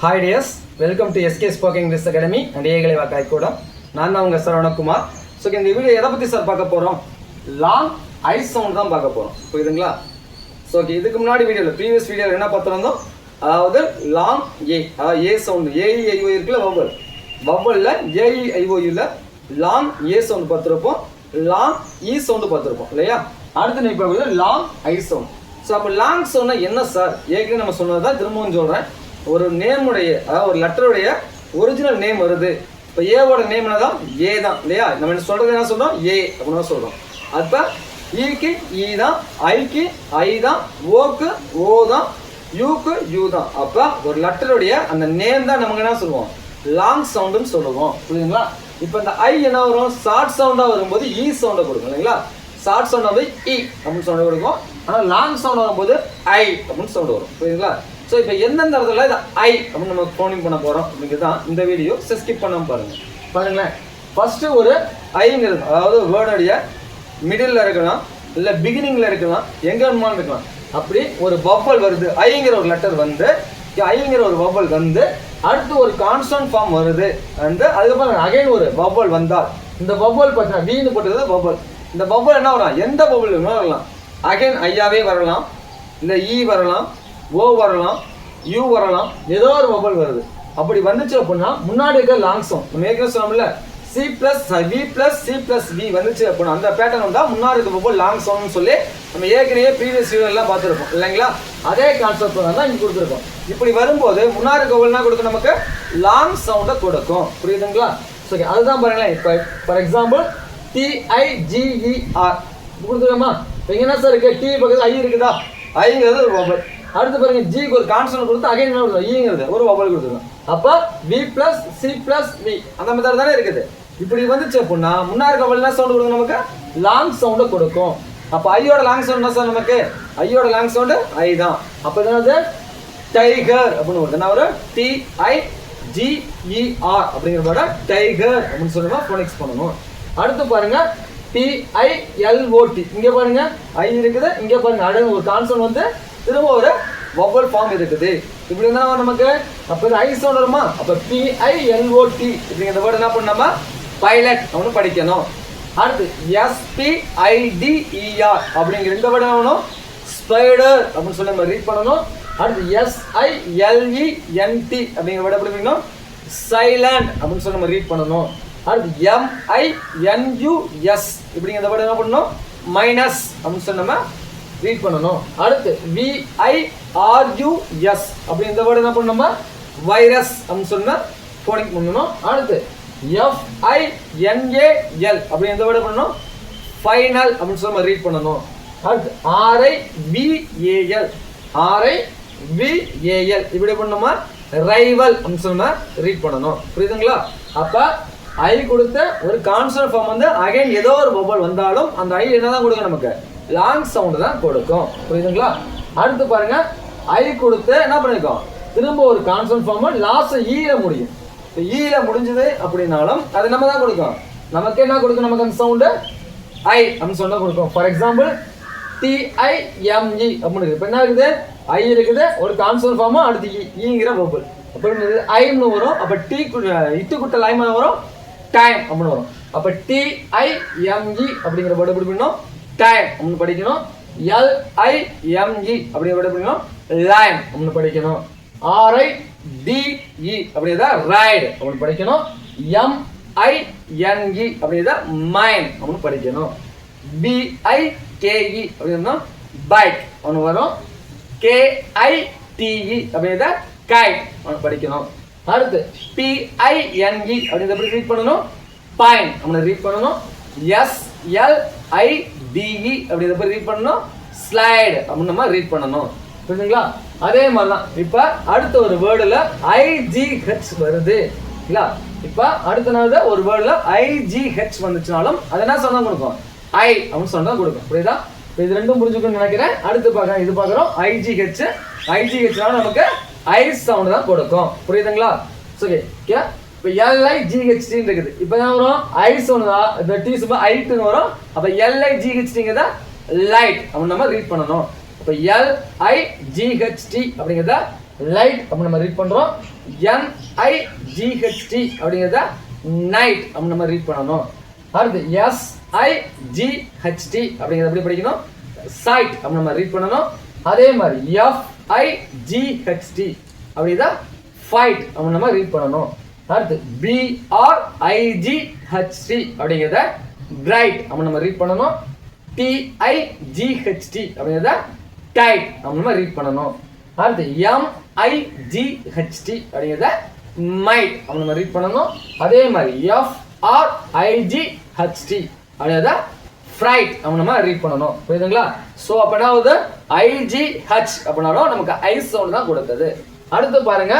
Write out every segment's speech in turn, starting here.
Hi dears, welcome to SK Spoken English Academy and ஏகலை வாக்காய் கூட நான் தான் உங்கள் சரவணகுமார். ஸோ இந்த வீடியோ எதை பற்றி சார் பார்க்க போகிறோம்? லாங் ஐ சவுண்ட் தான் பார்க்க போகிறோம், புரியுதுங்களா? ஸோ இதுக்கு முன்னாடி வீடியோவில் ப்ரீவியஸ் வீடியோவில் என்ன பார்த்துருந்தோம், அதாவது லாங் ஏ, அதாவது ஏ சவுண்டு ஏஇஐஓ இருக்குல்ல, வவ்வல் வவ்வலில் ஏஇஐஓயில் லாங் ஏ சவுண்டு பார்த்துருப்போம், லாங் இ சவுண்டு பார்த்துருப்போம் இல்லையா? அடுத்து நீ இப்போ லாங் ஐ சவுண்ட். ஸோ அப்போ லாங் சவுண்ட்னா என்ன சார்? ஏற்கனவே நம்ம சொன்னது தான் திரும்பவும் சொல்கிறேன். ஒரு நேமுடைய, அதாவது ஒரு லெட்டருடைய ஒரிஜினல் நேம் வருது. இப்போ ஏவோட நேம் என்னதான் ஏ தான் இல்லையா? நம்ம என்ன சொல்கிறது, என்ன சொல்கிறோம், ஏ அப்படின்னு தான் சொல்கிறோம். அப்போ ஈக்கு ஈ தான், ஐக்கு ஐ தான், ஓக்கு ஓ தான், யூக்கு யூ தான். அப்போ ஒரு லெட்டருடைய அந்த நேம் தான் நமக்கு என்ன சொல்லுவோம், லாங் சவுண்டுன்னு சொல்லுவோம், புரியுதுங்களா? இப்போ இந்த ஐ என்ன வரும், ஷார்ட் சவுண்டாக வரும்போது இ சவுண்டை கொடுக்கும் இல்லைங்களா? ஷார்ட் சவுண்ட் வந்து இ அப்படின்னு சவுண்டு கொடுக்கும். ஆனால் லாங் சவுண்ட் வரும்போது ஐ அப்படின்னு சவுண்டு வரும், புரியுதுங்களா? ஸோ இப்போ எந்தெந்த இடத்துல இதை ஐ அப்படின்னு நம்ம ஃபோனிங் பண்ண போகிறோம் அப்படிங்கிறது தான் இந்த வீடியோ. ஸ்கிப் பண்ணாமல் பாருங்களேன். ஃபஸ்ட்டு ஒரு ஐங்கிறது, அதாவது வேர்டுடைய மிடில் இருக்கலாம், இல்லை பிகினிங்கில் இருக்கலாம், எங்கே வேணுமானு இருக்கலாம். அப்படி ஒரு வவ்வல் வருது, ஐங்கிற ஒரு லெட்டர் வந்து, ஐங்கிற ஒரு வவ்வல் வந்து அடுத்து ஒரு கான்ஸ்டன்ட் ஃபார்ம் வருது. அதுக்கப்புறம் அகைன் ஒரு வவ்வல் வந்தால், இந்த வவ்வல் பார்த்தீங்கன்னா வீணு போட்டது வவ்வல். இந்த வவ்வல் என்ன வரலாம், எந்த வவ்வல் வரலாம், அகைன் ஐயாவே வரலாம், இல்லை இ வரலாம், ஓ வரலாம், யூ வரலாம், ஏதோ ஒரு வவ்வல் வருது. அப்படி வந்துச்சு அப்படின்னா முன்னாடி இருக்க லாங் சவுண்ட், நம்ம ஏற்கனவே சொன்னோம்ல, C plus V plus C plus V வந்துச்சு அப்படின்னா அந்த பேட்டர்ன் வந்தால் முன்னாடி இருக்க வவ்வல் லாங் சவுண்ட்னு சொல்லி நம்ம ஏற்கனவே ப்ரீவியஸ் வீடியோலாம் பார்த்துருப்போம் இல்லைங்களா? அதே கான்செப்ட் தான் இங்கே கொடுத்துருக்கோம். இப்படி வரும்போது முன்னாடி இருக்க வவ்வல்னா கொடுக்கும், நமக்கு லாங் சவுண்டை கொடுக்கும், புரியுதுங்களா? ஓகே, அதுதான் பாருங்களேன். இப்போ ஃபார் எக்ஸாம்பிள் TIGER கொடுத்துருக்கோமா? இப்போ என்ன சார் இருக்கு, டி பக்கத்தில் ஐ இருக்குதா, ஐங்கிறது ஒரு வவ்வல். அடுத்து பாருங்க, ஜிக்கு ஒரு கான்ஸ்டன்ட் கொடுத்து அகைன் என்ன கொடுத்தோம், ஈங்கிறது ஒரு வவ்வல் கொடுத்துருக்கோம். அப்போ V plus C plus V அந்த மெத்தட் தானே இருக்குது. இப்படி வந்துச்சு அப்படின்னா முன்னாடி வவ்வல் என்ன சவுண்டு கொடுக்கும், நமக்கு லாங் சவுண்டை கொடுக்கும். அப்போ ஐயோட லாங் சவுண்ட் என்ன சார், நமக்கு ஐயோட லாங் சவுண்டு ஐ தான். அப்போ என்னது, டைகர் அப்படின்னு வருது. என்ன ஒரு TIGER அப்படிங்கிற போட டைகர் அப்படின்னு சொல்லி ஃபோனிக்ஸ் பண்ணணும். அடுத்து பாருங்க TILOT, இங்கே பாருங்க ஐ இருக்குது, இங்கே பாருங்க அடுத்து ஒரு கான்செப்ட் வந்து திரும்ப ஒரு வவ்வல் ஃபார்ம் இருக்குது. இப்படி இருந்தால் நமக்கு அப்போ இது ஐ சவுண்ட் வருமா? அப்போ PILOT இப்படிங்கிற வேர்டு என்ன பண்ண, நம்ம பைலட் அப்படின்னு படிக்கணும். அடுத்து SPIDER அப்படிங்கிற இந்த வேர்டு என்ன பண்ணணும், ஸ்பைடர் அப்படின்னு சொல்லி நம்ம ரீட் பண்ணணும். அடுத்து SILENT அப்படிங்கிற வேர்டு எப்படி படிக்கணும், சைலண்ட் அப்படின்னு சொல்லி நம்ம ரீட் பண்ணணும். அடுத்து MINUS இப்படிங்கிற வேர்டு என்ன பண்ணணும், மைனஸ் அப்படின்னு சொல்லி நம்ம ரீட் பண்ணணும். அடுத்து VIRUS அப்படி இந்த வேர்டு என்ன பண்ணணும், நம்ம வைரஸ் அப்படின்னு சொன்னா ஃபோனிக் பண்ணணும். அடுத்து FINAL அப்படி இந்த வேர்டு பண்ணணும், ஃபைனல் அப்படின்னு சொல்லி நம்ம ரீட் பண்ணணும். அடுத்து RIVAL இப்படி பண்ணோமா, ரைவல் அப்படின்னு சொல்லி ரீட் பண்ணணும், புரியுதுங்களா? அப்போ ஐ கொடுத்த ஒரு கான்ஸ்டன்ட் ஃபார்ம் வந்து அகைன் ஏதோ ஒரு வவ்வல் வந்தாலும் அந்த ஐ என்னதான் கொடுக்கும், நமக்கு லாங் சவுண்டு தான் கொடுக்கும், புரியுதுங்களா? அடுத்து பாருங்க, ஐ கொடுத்து என்ன பண்ணிருக்கோம், திரும்ப ஒரு கான்ஸ்டன்ட் ஃபார்ம் லாஸ்ட் ஈல முடியும். இப்போ ஈல முடிஞ்சது அப்படின்னாலும் அது நம்ம தான் கொடுக்கும். நமக்கு என்ன கொடுக்கும், நமக்கு அந்த சவுண்டு ஐ அப்படின்னு சொன்னா கொடுக்கும். ஃபார் எக்ஸாம்பிள் TIME அப்படின்னு இப்போ என்ன இருக்குது, ஐ இருக்குது, ஒரு கான்ஸ்டன்ட் ஃபார்ம், அடுத்து ஈங்கிற வவ்வல். அப்போ ஐன்னு வரும். அப்போ இட்டு குட்டல் ஐமான வரும், டைம் அப்படின்னு வரும். அப்போ TIME அப்படிங்கிற வேர்டு எப்படி பண்ணணும், டைம் அப்படின்னு படிக்கணும். LIME அப்படிங்கிற வேர்டு படிக்கணும், லைம் அப்படின்னு படிக்கணும். RIDE அப்படிங்கிறத ரைடு அப்படின்னு படிக்கணும். MINE அப்படிங்கிறத மைன் அப்படின்னு படிக்கணும். BIKE அப்படின்னா பைக் ஒன்று வரும். KITE அப்படிங்கிறத கைட் ஒன்று படிக்கணும். அடுத்து PINE அப்படிங்கிறத எப்படி ரீட் பண்ணணும், பைன் அப்படின்னு ரீட் பண்ணணும். SLIDE அப்படிங்கிறத எப்படி ரீட் பண்ணணும், ஸ்லைடு அப்படின்னு நம்ம ரீட் பண்ணணும், புரியுதுங்களா? அதே மாதிரி தான் இப்போ அடுத்த ஒரு வேர்டில் IGH வருது இல்லைங்களா? இப்போ அடுத்த நாள் ஒரு வேர்டில் IGH வந்துச்சுனாலும் அது என்ன சொன்னால் கொடுக்கும், ஐ அப்படின்னு சொன்னால் கொடுக்கும், புரியுதா? இப்போ இது ரெண்டும் புரிஞ்சுக்கணும்னு நினைக்கிறேன். அடுத்து பார்க்குறேன், இது பார்க்குறோம் IGHனால நமக்கு ஐ சவுண்டு தான் கொடுக்கும், புரியுதுங்களா? ஓகே, இப்போ LIGHT இருக்குது. இப்போ என்ன வரும், ஐ சவுண்டு தான், இந்த டி சும்மா ஐட்டுன்னு வரும். அப்போ LIGHTங்கிறத லைட் அப்படின்னு நம்ம ரீட் பண்ணணும். இப்போ LIGHT அப்படிங்கிறத லைட் அப்படின்னு நம்ம ரீட் பண்றோம். NIGHT அப்படிங்கிறத நைட் அப்படின்னு நம்ம ரீட் பண்ணணும். அடுத்து SIGHT அப்படிங்கிறத எப்படி படிக்கணும்? சைட் அப்படின்னு நம்ம ரீட் பண்ணணும். அதே மாதிரி FIGHT அப்படிங்கிறத ஃபைட் அப்படின்னு நம்ம ரீட் பண்ணணும். அடுத்து BRIGHT அப்படிங்கிறத பிரைட் அப்படின்னு நம்ம ரீட் பண்ணணும். TIGHT அப்படிங்கிறத டைட் அப்படின்னு நம்ம ரீட் பண்ணணும். அடுத்து MIGHT அப்படிங்கிறத மைட் அப்படின்னு நம்ம ரீட் பண்ணணும். அதே மாதிரி FRIGHT அப்படிங்கிறத ஃப்ரைட் அப்படின்னு நம்ம ரீட் பண்ணணும். புரியுதுங்களா? ஸோ அப்போ என்ன ஆகுது? IGH அப்படின்னாலும் நமக்கு ஐ சவுண்ட் தான் கொடுக்குது. அடுத்து பாருங்க,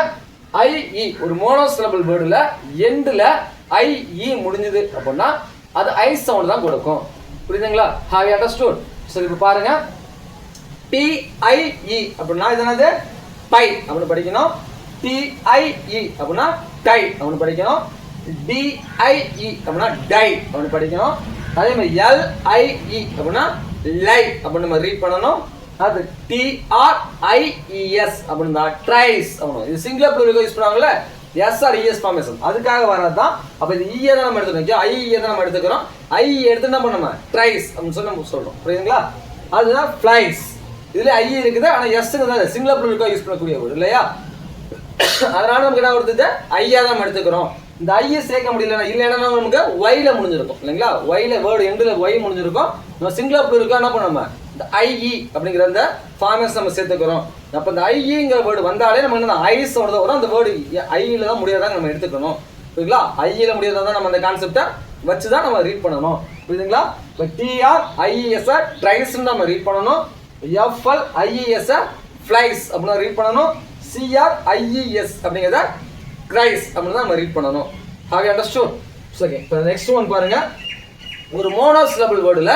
IE ஒரு மோனோசிலபிள் வேர்டில் எண்டில் IE முடிஞ்சது அப்படின்னா அது ஐ சவுண்ட் தான் கொடுக்கும். புரியுதுங்களா? Have you understood? சரி, இப்போ பாருங்க, TIE அப்படின்னா இது என்னது? பை அப்படின்னு படிக்கணும். TIE அப்படின்னா டை அப்படின்னு படிக்கணும். DIE அப்படின்னா டை அப்படின்னு படிக்கணும். அதே மாதிரி LIE அப்படின்னா லை அப்படின்னு நம்ம ரீட் பண்ணணும். அது TRIES அப்படின்னா ட்ரைஸ் அப்படின்னு. இது சிங்குலர் ப்ளூரல் யூஸ் பண்ணுவாங்கல்ல, SRES ஃபார்மேஷன், அதுக்காக வரதான். அப்போ இது ஈயை தான் நம்ம எடுத்துக்கிறோம், ஐஇயை தான் நம்ம எடுத்துக்கிறோம். ஐ எடுத்து என்ன பண்ண ட்ரைஸ் அப்படின்னு சொல்லி நம்ம சொல்றோம். புரியுதுங்களா? அதுதான் ஃப்ளைஸ். இதுல ஐ இருக்குது, ஆனால் எஸ்ன்னு தான் சிங்குலர் ப்ளூரலுக்காக யூஸ் பண்ணக்கூடிய வேர்டு இல்லையா? அதனால நமக்கு என்ன வருது? ஐயா தான் நம்ம எடுத்துக்கிறோம். இந்த ஐயை சேர்க்க முடியல, இல்லைன்னா நமக்கு ஒய்ல முடிஞ்சிருக்கும் இல்லைங்களா? ஒய்ல வேர்டு எண்டில் ஒய் முடிஞ்சிருக்கும். நம்ம சிங்குலர் ப்ளூரலுக்காக என்ன பண்ணோம்? இந்த IE அப்படிங்கிற அந்த ஃபார்மேஷன் நம்ம சேர்த்துக்கிறோம். அப்போ இந்த IEங்கிற வேர்டு வந்தாலே நம்ம என்ன ஐ சவுண்ட் தான் வரும். அந்த வேர்டு ஐயில் தான் முடியாதான் நம்ம எடுத்துக்கணும். புரியுதுங்களா? ஐயில் முடியாதான் தான் நம்ம அந்த கான்செப்டை வச்சு தான் நம்ம ரீட் பண்ணணும். புரியுதுங்களா? இப்போ TRIES ட்ரைஸ்ன்னு நம்ம ரீட் பண்ணணும். FLIES ஃப்ளைஸ் அப்படின்னு ரீட் பண்ணணும். CRIES அப்படிங்கிறத கிரைஸ் அப்படின்னு நம்ம ரீட் பண்ணணும். Have you understood? ஓகே, இப்போ நெக்ஸ்ட் ஒன் பாருங்க, ஒரு மோனோசிலபிள் வேர்டில்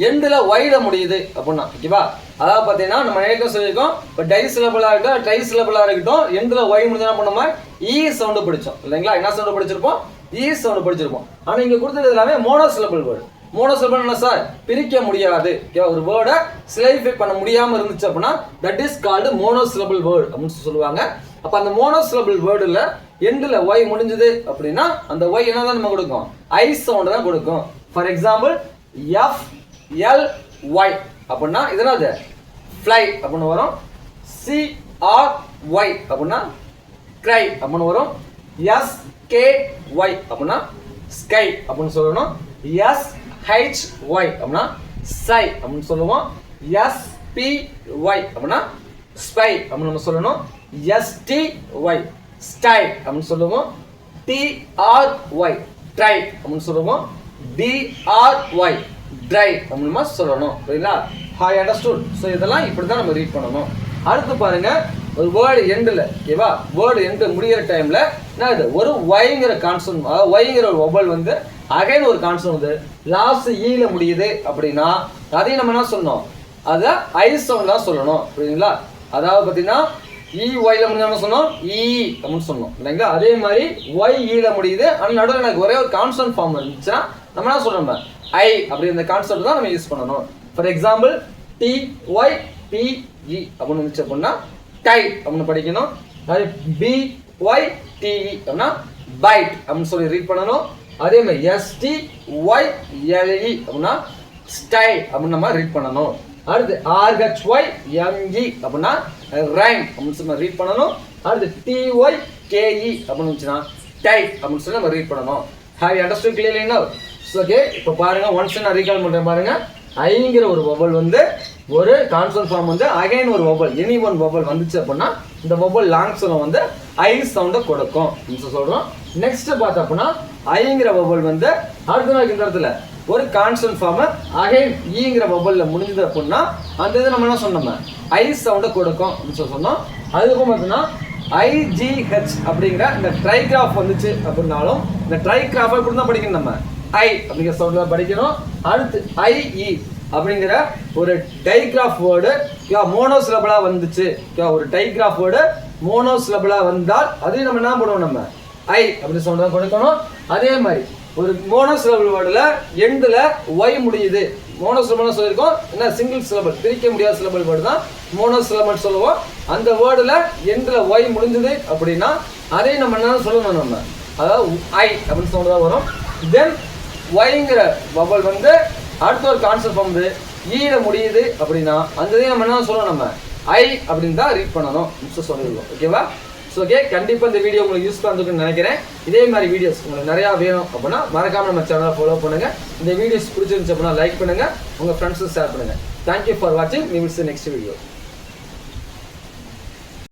எண்டில் ஒய்ல முடியுது அப்படின்னா, ஓகேவா? அதாவது பார்த்தீங்கன்னா நம்ம ஏற்கனவே சொல்லியிருக்கோம், இப்போ டை சிலபிளாக இருக்கட்டும், ட்ரை சிலபிளாக இருக்கட்டும், எண்டில் ஒய் முடிஞ்சு என்ன பண்ணோமா? இ சவுண்டு படித்தோம் இல்லைங்களா? என்ன சவுண்டு படிச்சிருப்போம்? இ சவுண்டு படிச்சிருப்போம். ஆனால் இங்கே கொடுத்தது எல்லாமே மோனோசிலபிள் வேர்டு. மோனோசிலபிள் என்ன சார்? பிரிக்க முடியாது. ஒரு வேர்டை சிலைஃபை பண்ண முடியாமல் இருந்துச்சு அப்படின்னா தட் இஸ் கால்டு மோனோசிலபிள் வேர்டு அப்படின்னு சொல்லுவாங்க. அப்போ அந்த மோனோசிலபிள் வேர்டில் எண்டில் ஒய் முடிஞ்சது அப்படின்னா அந்த ஒய் என்ன தான் நம்ம கொடுக்கும்? ஐ சவுண்டு தான் கொடுக்கும். ஃபார் எக்ஸாம்பிள் FLY அப்படின்னா இதனால ஃப்ளை அப்படின்னு வரும். CRY அப்படின்னா கிரை அப்படின்னு வரும். SKY அப்படின்னா ஸ்கை அப்படின்னு சொல்லணும். SHY அப்படின்னா சை அப்படின்னு சொல்லுவோம். SPY அப்படின்னா ஸ்பை அப்படின்னு நம்ம சொல்லணும். STY ஸ்டை அப்படின்னு சொல்லுவோம். TRY ட்ரை அப்படின்னு சொல்லுவோம். DRY ட்ரை அப்படின்னு சொல்லணும். புரியுங்களா? Hi understood? ஸோ இதெல்லாம் இப்படி தான் நம்ம ரீட் பண்ணணும். அடுத்து பாருங்க, ஒரு வேர்டு எண்டில், ஓகேவா? வேர்டு எண்டு முடிகிற டைமில் என்ன இது? ஒரு ஒய்ங்கிற கான்செப்ட், ஒய்ங்கிற ஒரு ஒபல் வந்து அகைன் ஒரு கான்செப்ட் வந்து லாஸ்ட் ஈல முடியுது அப்படின்னா அதையும் நம்ம என்ன சொல்லணும்? அதை ஐ சவுண்ட் தான் சொல்லணும். புரியுதுங்களா? அதாவது பார்த்தீங்கன்னா ஒய்ல முடிஞ்ச சொன்னோம், இ அப்படின்னு சொன்னோம் இல்லைங்களா? அதே மாதிரி ஒய் ஈல முடியுது, ஆனால் நடுவில் எனக்கு ஒரே ஒரு கான்ஸ்டன்ட் ஃபார்ம் இருந்துச்சுன்னா நம்ம என்ன சொல்றோம்? ஐ அப்படி இந்த கான்செப்ட் தான் நம்ம யூஸ் பண்ணணும். ஃபார் எக்ஸாம்பிள் TYPE அப்படின்னு இருந்துச்சு அப்படின்னா டை அப்படின்னு படிக்கணும். அதே BYTE அப்படின்னா பைட் அப்படின்னு சொல்லி ரீட் பண்ணணும். அதே மாதிரி STYLE அப்படின்னா ஸ்டை அப்படின்னு நம்ம ரீட் பண்ணணும். அடுத்து RHYME அப்படின்னா ரைம் அப்படின்னு சொல்லி ரீட் பண்ணணும். அடுத்து TYKE அப்படின்னு இருந்துச்சுன்னா டைட் அப்படின்னு சொல்லி நம்ம ரீட் பண்ணணும். Have you understood clearly now? Okay, இப்போ பாருங்க, ஒன்ஸ் நான் ரீகால் பண்ணுறேன் பாருங்க. ஐங்கிற ஒரு வொபல் வந்து ஒரு கான்சனன்ட் ஃபார்ம் வந்து அகைன் ஒரு வொபல், எனி ஒன் வொபல் வந்துச்சு அப்படின்னா இந்த வொபல் லாங் சொல்ல வந்து ஐ சவுண்டை கொடுக்கும் சொல்றோம். நெக்ஸ்ட் பார்த்தா அப்படின்னா ஐங்கிற வொபல் வந்து அடுத்த நாளைக்கு இந்த இடத்துல ஒரு கான்சனன்ட் ஃபார்ம் அகைன் ஈங்கிற வொபல்ல முடிஞ்சது அப்படின்னா அந்த இது நம்ம என்ன சொன்னோம்? ஐ சவுண்டை கொடுக்கும் அப்படின்னு சொன்னோம். அதுக்கும் பார்த்தீங்கன்னா IGH அப்படிங்கிற இந்த ட்ரைகிராஃப் வந்துச்சு அப்படின்னாலும் இந்த ட்ரைகிராஃபை இப்படி தான் படிக்கணும். நம்ம ஐ அப்படிங்கிற சவுண்ட்ல படிக்கணும். அடுத்து IE அப்படிங்கிற ஒரு டைகிராஃப் வேர்டு மோனோசிலபிளா வந்துச்சு, ஒரு டைகிராஃப் வேர்டு மோனோசிலபிளா வந்தால் அதையும் நம்ம என்ன பண்ணுவோம்? நம்ம ஐ அப்படி சவுண்ட் தான் கொடுக்கணும். அதே மாதிரி ஒரு மோனோசிலபிள் வேர்டில் எண்டில் ஒய் முடியுது, மோனோசிலபிள் சொல்லியிருக்கோம். என்ன சிங்கிள் சிலபிள், பிரிக்க முடியாத சிலபிள் வேர்டு தான் மோனோசிலபிள் சொல்லுவோம். அந்த வேர்டில் எண்டில் ஒய் முடிஞ்சது அப்படின்னா அதையும் நம்ம என்ன சொல்லணும், நம்ம அதாவது ஐ அப்படின்னு சவுண்ட் தான் வரும். தென் ஒய்ங்கிற பபல் வந்து அடுத்த ஒரு கான்செப்ட் வந்து ஈட முடியுது அப்படின்னா அந்த இதையும் நம்ம என்ன சொல்லணும், நம்ம ஐ அப்படின்னு தான் ரீட் பண்ணணும் சொல்லியிருக்கோம். ஓகேவா? ஸோ ஓகே, கண்டிப்பாக இந்த வீடியோ உங்களுக்கு யூஸ்ஃபுல்லாக இருந்துக்குன்னு நினைக்கிறேன். இதே மாதிரி வீடியோஸ் உங்களுக்கு நிறையா வேணும் அப்படின்னா மறக்காமல் நம்ம சேனலை ஃபாலோ பண்ணுங்கள். இந்த வீடியோஸ் பிடிச்சிருந்துச்சு அப்படின்னா லைக் பண்ணுங்கள், உங்கள் ஃப்ரெண்ட்ஸுக்கு ஷேர் பண்ணுங்கள். தேங்க்யூ ஃபார் வாட்சிங். We will see next video.